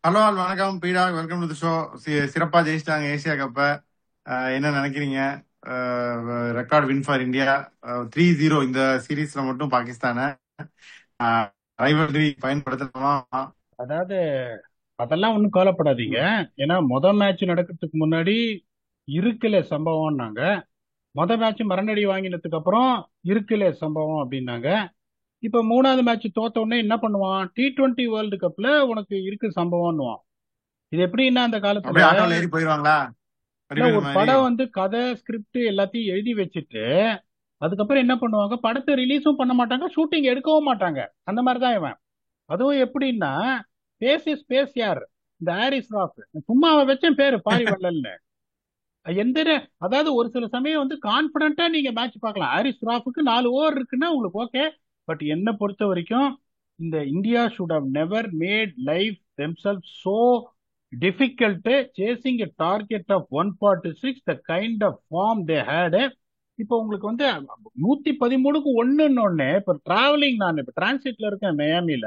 Hello all வணக்கம் பீடா, welcome to the show. சிறப்பா ஜெயிச்சிட்டாங்க ஏசியா கப்ப. என்ன நினைக்கிறீங்க? Record win for India. 3-0 இந்த சீரீஸ்ல மட்டும் பாகிஸ்தானை ரைவல்ரி பயன்படுத்தலாமா? அதாவது அதெல்லாம் ஒன்றும் கவலைப்படாதீங்க. ஏன்னா மேட்ச் நடக்கிறதுக்கு முன்னாடி இருக்குல்ல சம்பவம்னாங்க. மேட்ச் மரணடி வாங்கினதுக்கு அப்புறம் இருக்குல்ல சம்பவம் அப்படின்னாங்க. இப்ப மூணாவது மேட்ச் தோத்த உடனே என்ன பண்ணுவான்? T20 வேர்ல்டு கப்ல உனக்கு இருக்கு சம்பவம்னுவான். இது எப்படின்னா அந்த காலத்துல அப்படியே ஆட்டோல ஏறி போயிருவாங்களா இல்ல வடிவேலு ஒரு மாதிரி? படம் கதை ஸ்கிரிப்ட் எல்லாத்தையும் எழுதி வச்சுட்டு அதுக்கப்புறம் என்ன பண்ணுவாங்க? படத்தை ரிலீஸும் பண்ண மாட்டாங்க, ஷூட்டிங் எடுக்கவும் மாட்டாங்க. அந்த மாதிரி தான் இவன். அதுவும் எப்படின்னா ஸ்பேஸ் யார்? இந்த ஹாரிஸ் ராஃப். சும்மா அவன் வச்சேன் பேரு பாரிவள்ளல்னு. எந்த அதாவது ஒரு சில சமயம் கான்பிடண்டா நீங்க மேட்ச் பார்க்கலாம். ஹாரிஸ் ராஃபுக்கு 4 ஓவர் இருக்குன்னா உங்களுக்கு ஓகே. பட் என்ன பொறுத்த வரைக்கும் இந்த India should have never made life themselves so difficult chasing a target of 146 the kind of form they had. இப்போ உங்களுக்கு 113க்கு 1 இப்ப டிராவலிங், நான் இப்ப டிரான்சிட்ல இருக்கேன் மியாமில.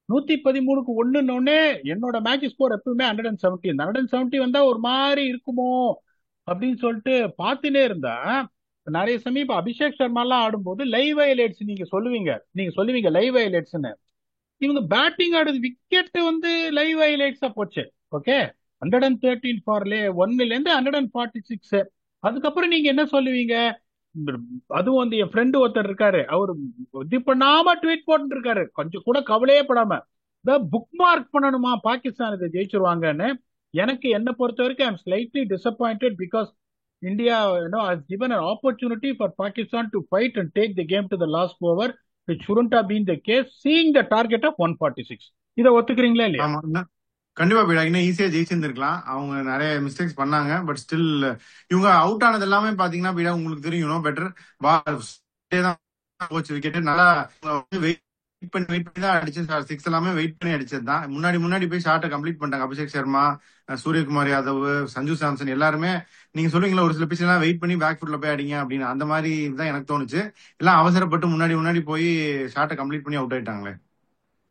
113க்கு 1 என்னோட மேட்ச் ஸ்கோர் எப்பவுமே 170. இந்த 170 வந்தா ஒரு மாதிரி இருக்குமோ அப்படின்னு சொல்லிட்டு பார்த்துட்டே இருந்தா நிறைய சமயம் இப்ப அபிஷேக் சர்மா எல்லாம் ஆடும்போது லைவ் ஹைலைட்ஸ் நீங்க சொல்லுவீங்க லைவ் ஹைலைட்ஸ்னு. இவங்க பேட்டிங் ஆடுது, விக்கெட் லைவ் ஹைலைட்ஸா போச்சு. ஓகே, 113 ஃபார் 1ல இருந்து 146. அதுக்கப்புறம் நீங்க என்ன சொல்லுவீங்க? அதுவும் என் ஃப்ரெண்டு ஒருத்தர் இருக்காரு, அவரு இது பண்ணாம ட்வீட் போட்டு இருக்காரு, கொஞ்சம் கூட கவலையே படாம புக் மார்க் பண்ணணுமா பாகிஸ்தான் இதை ஜெயிச்சிருவாங்கன்னு. எனக்கு என்ன பொறுத்த வரைக்கும் I'm slightly disappointed because India has given an opportunity for Pakistan to fight and take the game to the last over, which shouldn't have been the case, seeing the target of 146. இதை ஒத்துக்கிறீங்களா இல்லையா? ஆமா, கண்டிப்பா பீடா. இன்னும் ஈஸியா ஜெயிச்சிருந்திருக்கலாம். அவங்க நிறைய mistakes பண்ணாங்க. பட் ஸ்டில் இவங்க அவுட் ஆனது எல்லாமே பாத்தீங்கன்னா பீடா உங்களுக்கு தெரியும் பெட்டர் போச்சு. விக்கெட் நல்லா வெயிட் பண்ணி தான் அடிச்சு. சிக்ஸ் எல்லாமே வெயிட் பண்ணி அடிச்சது தான். முன்னாடி முன்னாடி போய் ஷாட்டை கம்ப்ளீட் பண்ணிட்டாங்க. அபிஷேக் சர்மா, சூரியகுமார் யாதவ், சஞ்சு சாம்சன் எல்லாருமே. நீங்க சொல்லுவீங்களா ஒரு சில பிச் எல்லாம் வெயிட் பண்ணி பேக் ஃபுட்ல போய் அடிங்க அப்படின்னு, அந்த மாதிரி தான் எனக்கு தோணுச்சு. எல்லாம் அவசரப்பட்டு முன்னாடி முன்னாடி போய் ஷாட்டை கம்ப்ளீட் பண்ணி out ஆயிட்டாங்களே.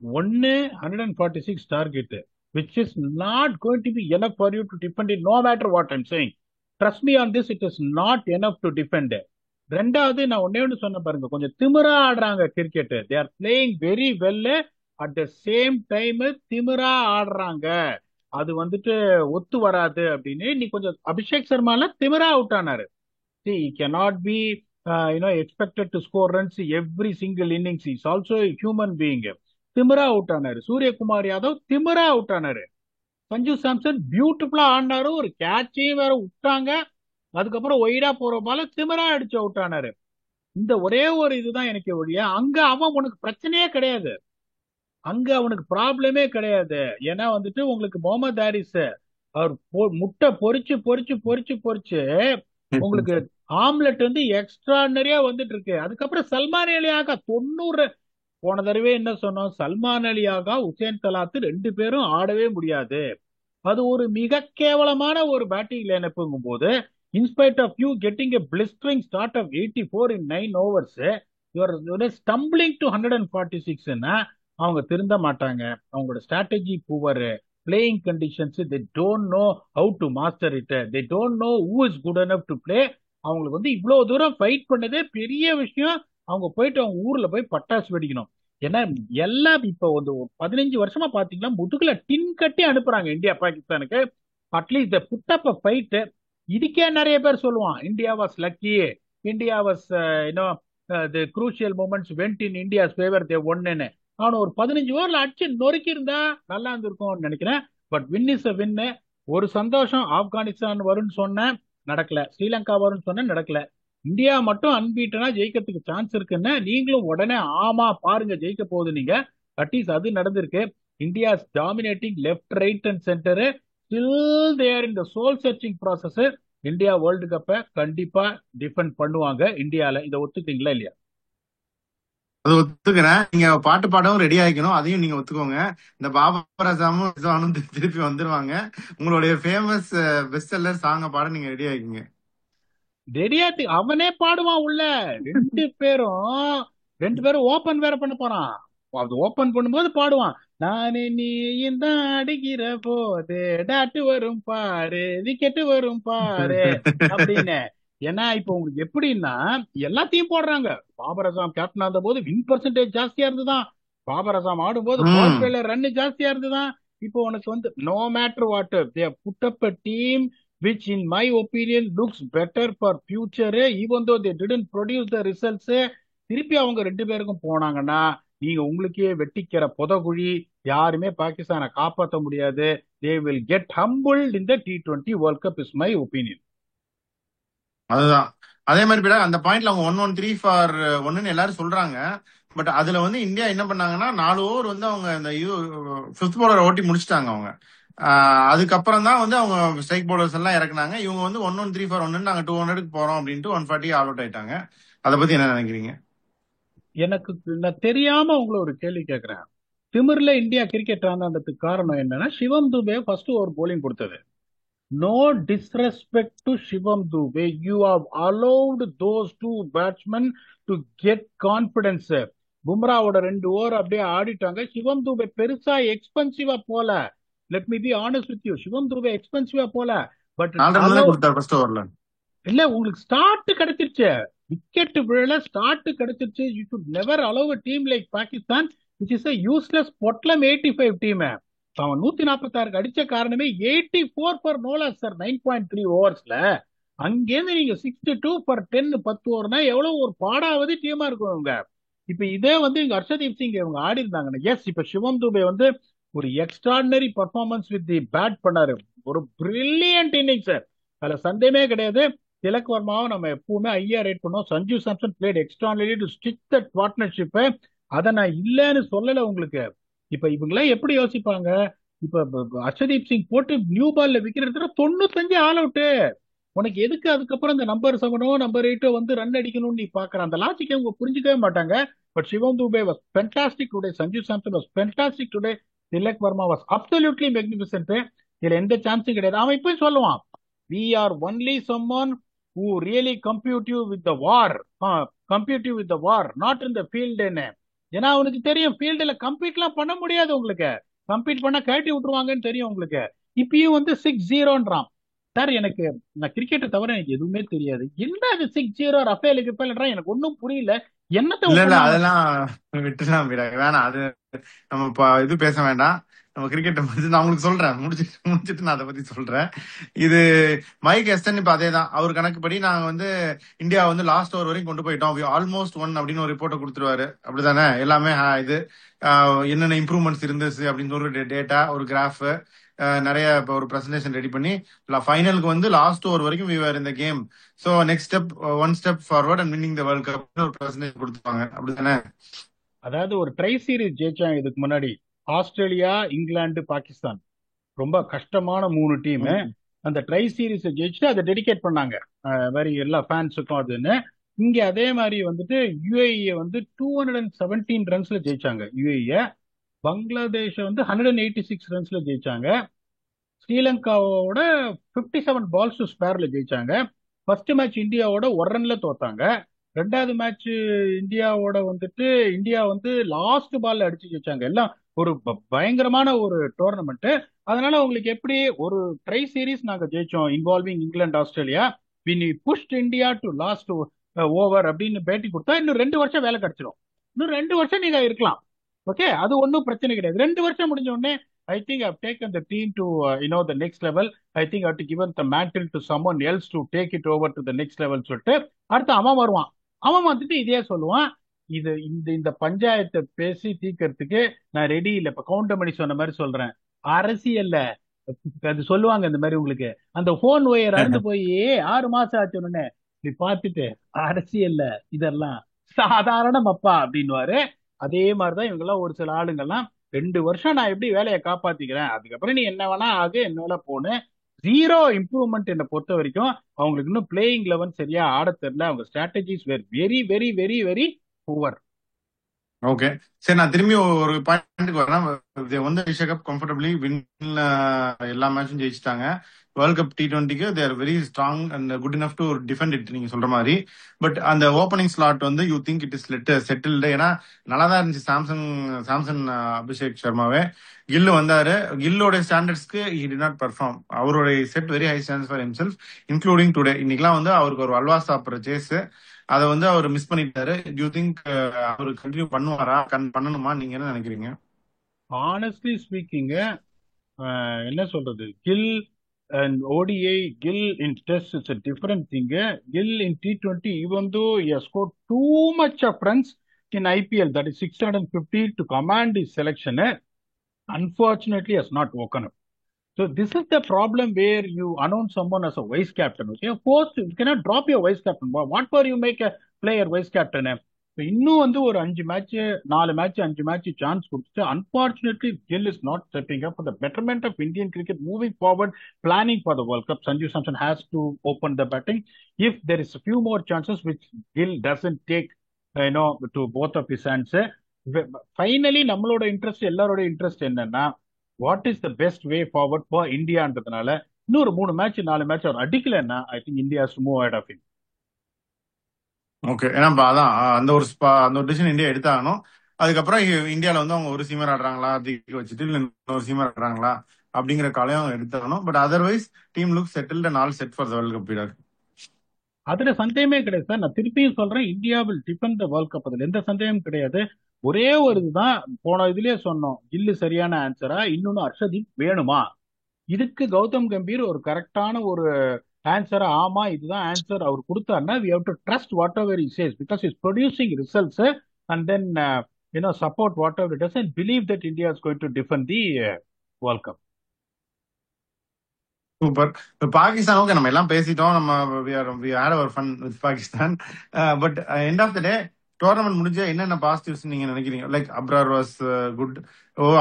146 target, which is not going to be enough for you to defend it, no matter what I'm saying. Trust me on this, it is not enough to defend. ரெண்டாவது நான் ஒன்னே ஒன்று சொன்ன பாருங்க, கொஞ்சம் திமிரா ஆடுறாங்க cricket. They are playing very well. At the same time திமிரா ஆடுறாங்க. அது ஒத்து வராது அப்படின்னு நீ கொஞ்சம் அபிஷேக் சர்மால திமிரா அவுட் ஆனாரு. See, he cannot be expected to score runs every single innings. He is also a human being. திமிரா அவுட் ஆனாரு. சூரியகுமார் யாதவ் திமிரா அவுட் ஆனாரு. சஞ்சு சாம்சன் பியூட்டிஃபுல்லா ஆடினாரு, ஒரு கேட்சையும் வேற விட்டாங்க. அதுக்கப்புறம் ஒய்டா போற பால திமிரா அடிச்சு அவுட் ஆனாரு. இந்த ஒரே ஒரு இதுதான் எனக்கு ஒழிய அங்க அவன் உனக்கு பிரச்சனையே கிடையாது. அங்க அவனுக்கு ப்ராப்ளமே கிடையாது. ஏன்னா உங்களுக்கு முகமது ஹாரிஸ் அவர் முட்டை பொரிச்சு பொரிச்சு பொரிச்சு பொரிச்சு உங்களுக்கு ஆம்லெட் எக்ஸ்ட்ரானரியா இருக்கு. அதுக்கப்புறம் சல்மான் அலியாக 90. போன தடவை என்ன சொன்னோம்? சல்மான் அலியாக, உசேன் தலாத்து 2 பேரும் ஆடவே முடியாது. அது ஒரு மிக கேவலமான ஒரு பேட்டிங் லைனப்புங்கும் போது, inspite of you getting a blistering start of 84 in 9 overs, you're stumbling to 146ன்னா அவங்க திருந்த மாட்டாங்க. அவங்களோட strategy poor, playing conditions, they don't know how to master it, they don't know who is good enough to play. அவங்களுக்கு இவ்வளவு தூரம் fight பண்ணதே பெரிய விஷயம். அவங்க போயிட்டு அவங்க ஊர்ல போய் பட்டாசு வெடிக்கணும். ஏன்னா எல்லாம் இப்ப 15 வருஷமா பாத்தீங்கன்னா முதுகுல டின் கட்டி அனுப்புறாங்க இந்தியா பாகிஸ்தானுக்கு. At least put up a fight. இதுக்கே நிறைய பேர் சொல்லுவான் India was lucky, India was the crucial moments went in India's favour, they ஒன்னு. அவன் ஒரு 15 ஓவர்ல அடிச்சு நொறுக்கி இருந்தா நல்லா இருந்திருக்கும்னு நினைக்கிறேன். But win is a win. ஒரு சந்தோஷம், ஆப்கானிஸ்தான் வரும்னு சொன்னேன், நடக்கல. ஸ்ரீலங்கா வரும்னு சொன்னேன், நடக்கல. இந்தியா மட்டும் அன்பீட்டனா ஜெயிக்கிறதுக்கு சான்ஸ் இருக்குன்னு நீங்களும் உடனே ஆமா பாருங்க ஜெயிக்க போகுது நீங்க. அட்லீஸ்ட் அது நடந்திருக்கு. India dominating left, right and centre. Still there in the soul searching process. India world கப்பை கண்டிப்பா டிஃபெண்ட் பண்ணுவாங்க இந்தியால. இதை ஒத்துட்டீங்களா இல்லையா? அது ஒத்துக்கிறேன். நீங்க பாட்டு பாடவும் ரெடி ஆகிக்கணும், அதையும் நீங்க ஒத்துக்கோங்க. இந்த பாபர் அசாமும் ரிஸ்வானும் திருப்பி வந்துருவாங்க. உங்களுடைய ஃபேமஸ் பெஸ்ட் செல்லர் சாங்க பாட நீங்க ரெடி ஆகிக்கீங்க. அவனே பாடுவான் உள்ள. ரெண்டு பேரும் ஓபன் வேற பண்ண போறான். அது ஓபன் பண்ணும்போது பாடுவான், நானே நீயும் தான் அடிக்கிற போது டாட்டு வரும் பாரு விக்கெட்டு வரும் பாரு அப்படின்னு. ஏன்னா இப்ப உங்களுக்கு எப்படின்னா எல்லாத்தையும் போடுறாங்க. பாபர் அசாம் கேப்டன் ஆன போது வின் பர்சன்டேஜ் ஜாஸ்தியா இருந்துதான், பாபர் அசாம் ஆடும்போது பவர் ம் பிளேல ரன் ஜாஸ்தியா இருந்துதான். இப்போ உனக்கு வந்து no matter what they put up a team which in my opinion looks better for future even though they didn't produce the results. திருப்பி அவங்க ரெண்டு பேருக்கும் போனாங்கன்னா நீங்க உங்களுக்கே வெட்டிக்கிற புதகுழி. யாருமே பாகிஸ்தானை காப்பாற்ற முடியாது. they will get humbled in the T20 World Cup is my opinion. அதுதான். அதே மாதிரி பிறகு அந்த பாயிண்ட்ல அவங்க 113 for 1 எல்லாரும் சொல்றாங்க. பட் அதுல வந்து இந்தியா என்ன பண்ணாங்கன்னா 4 ஓவர் வந்து அவங்க இந்த இது 5th bowler ஓட்டி முடிச்சிட்டாங்க அவங்க. அதுக்கப்புறம் தான் வந்து அவங்க ஸ்ட்ரைக் பவுலர்ஸ் எல்லாம் இறக்குனாங்க. இவங்க வந்து 113 for 1 நாங்க 200க்கு போறோம் அப்படின்ட்டு 140 ஆல் அவுட் ஆயிட்டாங்க. அதை பத்தி என்ன நினைக்கிறீங்க? எனக்கு நான் தெரியாம உங்களை ஒரு கேள்வி கேட்கிறேன். திமிர்ல இந்தியா கிரிக்கெட் ஆனதுக்கு காரணம் என்னன்னா சிவம் துபே ஃபர்ஸ்ட் ஓவர் போலிங் கொடுத்தது. No disrespect to Shivam Dube. You have allowed those two batsmen to get confidence. பும்ராவோட 2 ஓவர் அப்படியே ஆடிட்டாங்க. சிவம் தூபே பெருசா எக்ஸ்பென்சிவா போல. Let me be honest with you, Shivam Dube எக்ஸ்பென்சிவா போல. பட் 4 ரன் அலோ கொடுத்தாரு ஃபர்ஸ்ட் ஓவர்ல. இல்ல, உங்களுக்கு ஸ்டார்ட் கிடைச்சிருச்சு, விக்கெட் விழல ஸ்டார்ட் கிடைச்சிருச்சு. You should never allow a team like Pakistan which is a useless பொட்லம் 85 team. அவன் 146 அடிச்ச காரணமே 84 for no loss சார் 9.3 ஓவர்ஸ்ல. அங்கேருந்து நீங்க 62 for 10 10 ஓவர்னா எவ்வளவு ஒரு பாடாவது டீமா இருக்கும் இவங்க. இப்ப இதே வந்து இங்க ஹர்ஷதீப் சிங் இவங்க ஆடி இருந்தாங்கன்னா, எஸ் இப்ப சிவம் துபே வந்து ஒரு extraordinary performance with the bat பண்ணாரு. ஒரு பிரில்லியன்ட் இன்னிங் சார், அதுல சந்தேகமே கிடையாது. திலக் வர்மாவை நம்ம எப்பவுமே ஐயா ரேட் பண்ணோம். Sanju Samson played extraordinary to stitch that partnership. அதை நான் இல்லைன்னு சொல்லல உங்களுக்கு. இப்ப இவங்களாம் எப்படி யோசிப்பாங்க? இப்ப ஹர்ஷதீப் சிங் போட்டு நியூ பால்ல விக்கெட் எடுத்துட்டா 95 ஆல் அவுட். உனக்கு எதுக்கு அதுக்கப்புறம் இந்த நம்பர் 7ஓ நம்பர் 8ஓ வந்து ரன் அடிக்கணும்னு நீ பாக்குற? அந்த லாஜிக் அவங்க புரிஞ்சுக்கவே மாட்டாங்க. But Shivam Dube was fantastic today, Sanju Samson was fantastic today, Tilak Varma was absolutely magnificent. இதுல எந்த சான்ஸும் கிடையாது. அவன் இப்ப சொல்லுவான், we are only someone who really compete with the war not in the field. ஏன்னா அவனுக்கு தெரியும் ஃபீல்டுல கம்பீட்லாம் பண்ண முடியாது. உங்களுக்கு கம்பீட் பண்ண கழட்டி விட்டுருவாங்கன்னு தெரியும் உங்களுக்கு. இப்பயும் வந்து 6-0ன்றான். சார் எனக்கு, நான் கிரிக்கெட்டை தவிர எனக்கு எதுவுமே தெரியாது. என்ன அது 6-0 ரஃபேலுக்கு பேலன்றா? எனக்கு ஒன்னும் புரியல. என்னத்தை இல்ல இல்ல விட்டுறாங்க? அதெல்லாம் விட்டுலாம் வேணாம். அது நம்ம இது பேச வேண்டாம். நம்ம கிரிக்கெட்டை பத்தி நான் உங்களுக்கு சொல்றேன், முடிச்சிட்டு நான் அதை பத்தி சொல்றேன். இது மைக் எஸ்டன் இப்ப அதேதான். அவர் கணக்குப்படி நாங்க வந்து இந்தியா வந்து லாஸ்ட் ஓவர் வரைக்கும் கொண்டு போயிட்டோம், ஆல்மோஸ்ட் ஒன் அப்படின்னு ஒரு ரிப்போர்ட்டை கொடுத்துருவாரு. அப்படிதானே? எல்லாமே இது என்னென்ன இம்ப்ரூவ்மெண்ட்ஸ் இருந்துச்சு அப்படின்னு ஒரு டேட்டா, ஒரு கிராஃப், நிறைய இப்போ ஒரு பிரசன்டேஷன் ரெடி பண்ணி ஃபைனலுக்கு வந்து லாஸ்ட் ஓவர் வரைக்கும் we were in the game, so next step, one step forward and winning the world cup ஒரு பிரசன்டேஷன் கொடுத்துருவாங்க. அப்படிதானே? அதாவது ஒரு ட்ரை சீரீஸ் ஜெயிச்சாங்க இதுக்கு முன்னாடி, ஆஸ்திரேலியா, இங்கிலாந்து, பாகிஸ்தான். ரொம்ப கஷ்டமான 3 டீம். அந்த ட்ரை சீரீஸ் ஜெயிச்சுட்டு அதை டெடிகேட் பண்ணாங்க வேற எல்லா ஃபேன்ஸுக்கும் அதுன்னு. இங்க அதே மாதிரி வந்துட்டு யுஏஇ வந்து 217 ரன்ஸ்ல ஜெயிச்சாங்க. யுஏஇ பங்களாதேஷ வந்து 186 ரன்ஸ்ல ஜெயிச்சாங்க. ஸ்ரீலங்காவோட 57 பால்ஸ் டு ஸ்பேர்ல ஜெயிச்சாங்க. ஃபர்ஸ்ட் மேட்ச் இந்தியாவோட 1 ரன்ல தோத்தாங்க. ரெண்டாவது மேட்ச் இந்தியாவோட வந்துட்டு இந்தியா வந்து லாஸ்ட் பால்ல அடிச்சு ஜெயிச்சாங்க. எல்லாம் ஒரு பயங்கரமான ஒரு டோர்னமெண்ட். அதனால உங்களுக்கு எப்படி ஒரு ட்ரை சீரீஸ் நாங்க ஜெயிச்சோம் இன்வால்விங் England, Australia, we pushed India to last over அப்படின்னு பேட்டி கொடுத்தா இன்னும் 2 வருஷம் வேலை கிடைச்சிடும். இன்னும் 2 வருஷம் நீங்க இருக்கலாம். ஓகே, அது ஒன்றும் பிரச்சனை கிடையாது. 2 வருஷம் முடிஞ்ச உடனே I think I've taken the team to the next level. I think I have to give the mantle to someone else to take it over to the next level சொல்லிட்டு அடுத்து அவன் வருவான். அவன் வந்துட்டு இதே சொல்லுவான், இது இந்த பஞ்சாயத்தை பேசி தீர்க்கறதுக்கு நான் ரெடி இல்லை. இப்ப கவுண்டமணி சொன்ன மாதிரி சொல்றேன், அரசியல்ல அது சொல்லுவாங்க இந்த மாதிரி. உங்களுக்கு அந்த போன் ஒயர் அறுந்து போய் 6 மாசம் ஆச்சுன்னு இப்படி பார்த்துட்டு அரசியல்ல இதெல்லாம் சாதாரணம் அப்பா அப்படின்னுவாரு. அதே மாதிரிதான் இவங்கெல்லாம் ஒரு சில ஆளுங்கெல்லாம் 2 வருஷம் நான் எப்படி வேலையை காப்பாத்திக்கிறேன், அதுக்கப்புறம் நீ என்ன வேணா ஆகு, என்ன வேணா போன்னு. 0 இம்ப்ரூவ்மெண்ட் என்னை பொறுத்த வரைக்கும். அவங்களுக்கு இன்னும் பிளேயிங் 11 சரியா ஆட தெரியல. அவங்க strategies were very very very very poor. Okay. சரி, நான் திரும்பி ஒரு பாயிண்ட்க்கு வரேன். They won the Asia Cup comfortably, win எல்லா மேட்சும் ஜெயிச்சிட்டாங்க. வேர்ல்ட் கப் T20க்கு they are very strong and good enough to defend it, நீங்க சொல்ற மாதிரி. பட் அந்த ஓப்பனிங் ஸ்லாட் வந்து you think it is settled? ஏன்னா நல்லா தான் இருந்துச்சு சாம்சன் அபிஷேக் சர்மாவே. கில்லு வந்தாரு. கில்லோட ஸ்டாண்டர்ட்ஸ்க்கு he did not perform. அவருடைய said very high standards for himself, including today. இன்னைக்கெல்லாம் வந்து அவருக்கு ஒரு அல்வா சாப்பிட்ற சேஸ், அதை வந்து அவர் மிஸ் பண்ணிட்டாரு. யூ திங்க் அவர் கண்டினியூ பண்ணுவாரா, பண்ணணுமா, நீங்க என்ன நினைக்கிறீங்க? ஆனஸ்ட்லி ஸ்பீக்கிங், என்ன சொல்றது, kill and ODI, Gill in Test is a different thing. Gill in T20, even though he has scored too much of runs in IPL, that is 650 to command his selection, unfortunately has not woken up. So this is the problem where you announce someone as a vice captain. Okay, of course you cannot drop your vice captain. What for you make a player vice captain? So இன்னும் வந்து ஒரு 5 match 4 match 5 match chance கொடுத்துட்டு, unfortunately Gill is not stepping up for the betterment of Indian cricket moving forward, planning for the World Cup. Sanju Samson has to open the batting. If there is a few more chances which Gill doesn't take, to both of his hands, finally நம்மளோட interest, எல்லாரோட interest என்னன்னா, what is the best way forward for இந்தியான்றதுனால இன்னொரு 3 match 4 match அவர் அடிக்கலன்னா I think India has to move ahead of him. Okay. ஏன்னா அதான் அந்த ஒரு டிசிஷன் இந்தியா எடுத்தாகணும். அதுக்கப்புறம் இந்தியாவில் வந்து அவங்க ஒரு சீமர் ஆடுறாங்களா அதிக வச்சுட்டு, இல்லை இன்னொரு சீமர் ஆடுறாங்களா அப்படிங்கிற காலையும் அவங்க எடுத்தாகணும். But otherwise team look settled and all set for the world cup period. அதுல சந்தேகமே கிடையாது சார். நான் திருப்பியும் சொல்றேன், India will defend the world cup. அதுல எந்த சந்தேகமும் கிடையாது. ஒரே ஒரு இதுதான், போன இதுலயே சொன்னோம், கில்லு சரியான ஆன்சரா, இன்னொன்னு ஹர்ஷதீப் வேணுமா? இதுக்கு கௌதம் கம்பீர் ஒரு கரெக்டான ஒரு ஆன்சரா, ஆமா இதுதான் ஆன்சர் அவர் கொடுத்தாருன்னா we have to trust whatever he says because he's producing results, and then support whatever it does and believe that India is going to defend the World Cup. Super. இப்போ பாகிஸ்தானுக்கு நம்ம எல்லாம் பேசிட்டோம். நம்ம we had our fun with Pakistan. But end of the day tournament முடிஞ்ச என்னென்ன positives நீங்க நினைக்கிறீங்க? Like Abrar was good.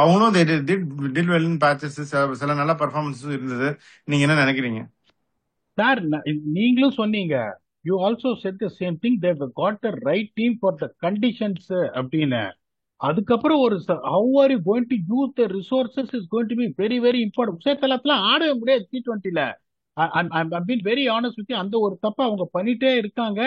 அவனும் டிட் வெல் இன் பேச்சஸ், சில நல்ல பர்ஃபார்மன்ஸ் இருந்தது. நீங்க என்ன நினைக்கிறீங்க சார்? நீங்களும் சொன்னீங்க, you also said the same thing, they got the right team for the conditions அப்படின்னு. அதுக்கப்புறம் ஒரு how are you going to use the resources is going to be very very important. உசேத்தலத்துல ஆடவே முடியாது T20ல. I'm being very honest with, அந்த ஒரு தப்ப அவங்க பண்ணிட்டே இருக்காங்க.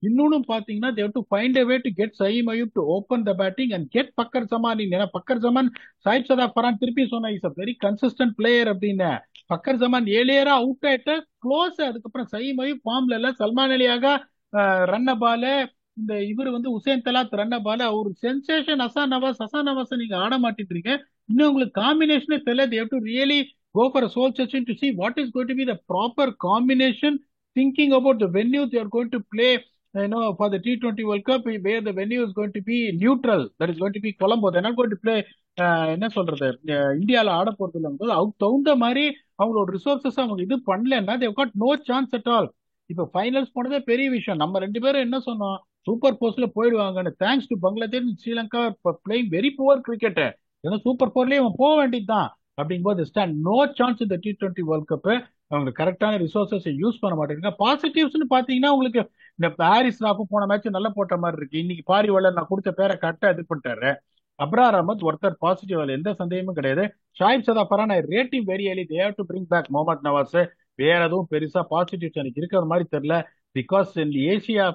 இன்னொன்னு பாத்தீங்கன்னா, they have to find a way to get Saeem Ayub to open the batting and get Fakhar Zaman. ஏன்னா பக்கர் ஜமான், சாயிப் சதாப் பரான் திருப்பி சொன்னா is a very consistent player அப்படின்னு. பக்கர் ஜமான் ஏழியரா அவுட் ஆயிட்ட க்ளோஸ். அதுக்கப்புறம் சயீம் அயூப் ஃபார்ம்ல இல்ல, சல்மான் அலியாக ரன்ன பால, இந்த இவர் வந்து உசேன் தலாத் ரன்ன பால, ஒரு சென்சேஷன் அசான் நவாஸ் நீங்க ஆட மாட்டிட்டு. இன்னும் உங்களுக்கு காம்பினேஷனே தெரியல. they have to really go for a soul searching to see what is going to be the proper combination, thinking about the venue they are going to play, for the T20 World Cup, where the venue is going to be neutral, that is going to be Colombo. They're not going to play என்ன சொல்றது, இந்தியாவில் ஆட போறது இல்லை. அதுக்கு தகுந்த மாதிரி அவங்களோட ரிசோர்சஸ் அவங்க இது பண்ணலன்னா they've got no chance at all. இப்ப ஃபைனல்ஸ் போனதே பெரிய விஷயம். நம்ம 2 பேரும் என்ன சொன்னோம், சூப்பர் போர்ஸ்ல போயிடுவாங்கன்னு. Thanks to Bangladesh, Sri Lanka playing very poor cricket. ஏன்னா சூப்பர் போர்லயே அவன் போக வேண்டியதுதான். அப்படிங்கும்போது ஸ்டாண்ட் நோ சான்ஸ் இந்த T20 வேர்ல்ட் கப். அவங்க கரெக்டான ரிசோர்சஸ் யூஸ் பண்ண மாட்டேங்கிறாங்க. பாசிட்டிவ்ஸ்னு பாத்தீங்கன்னா, உங்களுக்கு இந்த பாரிஸ் ராஃபும் போன மேட்ச் நல்லா போட்ட மாதிரி இருக்கு. இன்னைக்கு பாரிவாளர் நான் கொடுத்த பேரை கரெக்டா இது பண்ணிட்டாரு. அப்ரார் அஹமத் ஒருத்தர் பாசிட்டிவ், எந்த சந்தேகமும் கிடையாது. Sahibzada Farhan rating very early, they have to bring back Mohammad Nawaz. வேற எதுவும் பெருசா பாசிட்டிவ்ஸ் எனக்கு இருக்கிற மாதிரி தெரியல. பிகாஸ் இந்த ஏசியா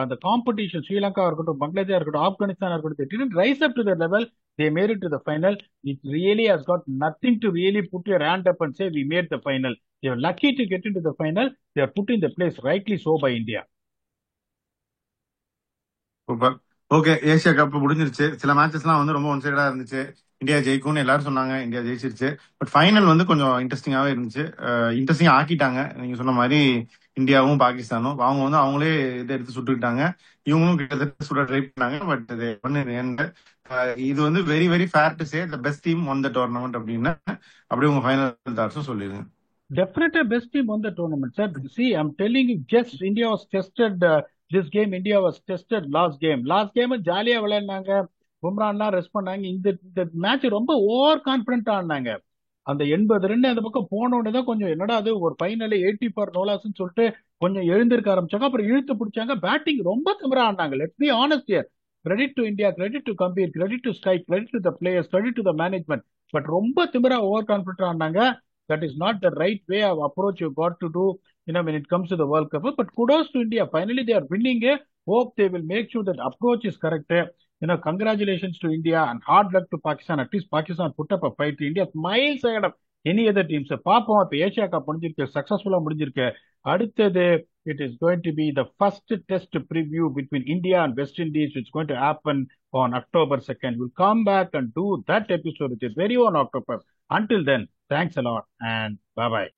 அந்த காம்படிஷன், ஸ்ரீலங்கா இருக்கட்டும், பங்களாதேஷ் இருக்கட்டும், ஆப்கானிஸ்தான் இருக்கட்டும், they didn't rise up to the level. They made it to the final. It really has got nothing to really put your hand up and say we made the final. They are lucky to get into the final. They are put in the place rightly so by India. Super. Okay, Asia cup முடிஞ்சிருச்சு. சில மேட்சஸ்லாம் வந்து ரொம்ப one சைடா இருந்துச்சு. India ஜெயிக்கும்னு எல்லாரும் சொன்னாங்க, India ஜெயிச்சிருச்சு. But final வந்து கொஞ்சம் இன்ட்ரெஸ்டிங்காவே இருந்துச்சு. இன்ட்ரெஸ்டிங்கா ஆக்கிட்டாங்க. நீங்க சொன்ன மாதிரி இந்தியாவும் பாகிஸ்தானும் அவங்க வந்து அவங்களே இதை எடுத்து சுட்டுக்கிட்டாங்க. இவங்களும் கிட்டத்தட்ட சுட ட்ரை பண்ணாங்க. பட் இது வந்து very very fair to say the best team won the tournament அப்படின்னு அப்படியே உங்க ஃபைனல் தாட்ஸும் சொல்லிடுங்க. Definitely best team won the tournament, sir. See, I'm telling you, just India was tested. This game, India was tested last game. Last game ஜாலியா விளையாடினாங்க, பும்ரான்லாம் rest பண்ணாங்க. இந்த match ரொம்ப over confident ஆனாங்க. அந்த 80 ரன் அந்த பக்கம் போன உடனே தான் கொஞ்சம் என்னடா அது ஒரு ஃபைனல் 80 ஃபார் நோலாஸ்ன்னு சொல்லிட்டு கொஞ்சம் எழுந்திருக்க ஆரம்பிச்சாங்க. அப்புறம் இழுத்து பிடிச்சாங்க. பேட்டிங் ரொம்ப திமிரா ஆனாங்க. Let's be honest here. credit to India, credit to Kabir, credit to Sky, credit to the players, credit to the management. But ரொம்ப திமிரா ஓவர் கான்ஃபிடென்ட் ஆனாங்க. That is not the right way of approach you got to do, when it comes to the World Cup. But kudos to India. Finally, they are winning. Hope they will make sure that approach is correct. Congratulations to India and hard luck to Pakistan. At least Pakistan put up a fight. India miles ahead of any other teams. பாப்போம் இப்ப Asia cup முடிஞ்சிருக்கு, சக்சஸ்ஃபுல்லா முடிஞ்சிருக்கு. அடுத்தது it is going to be the first test preview between India and West Indies, which is going to happen on October 2nd. We'll come back and do that episode with your very own October. Until then, thanks a lot and bye-bye.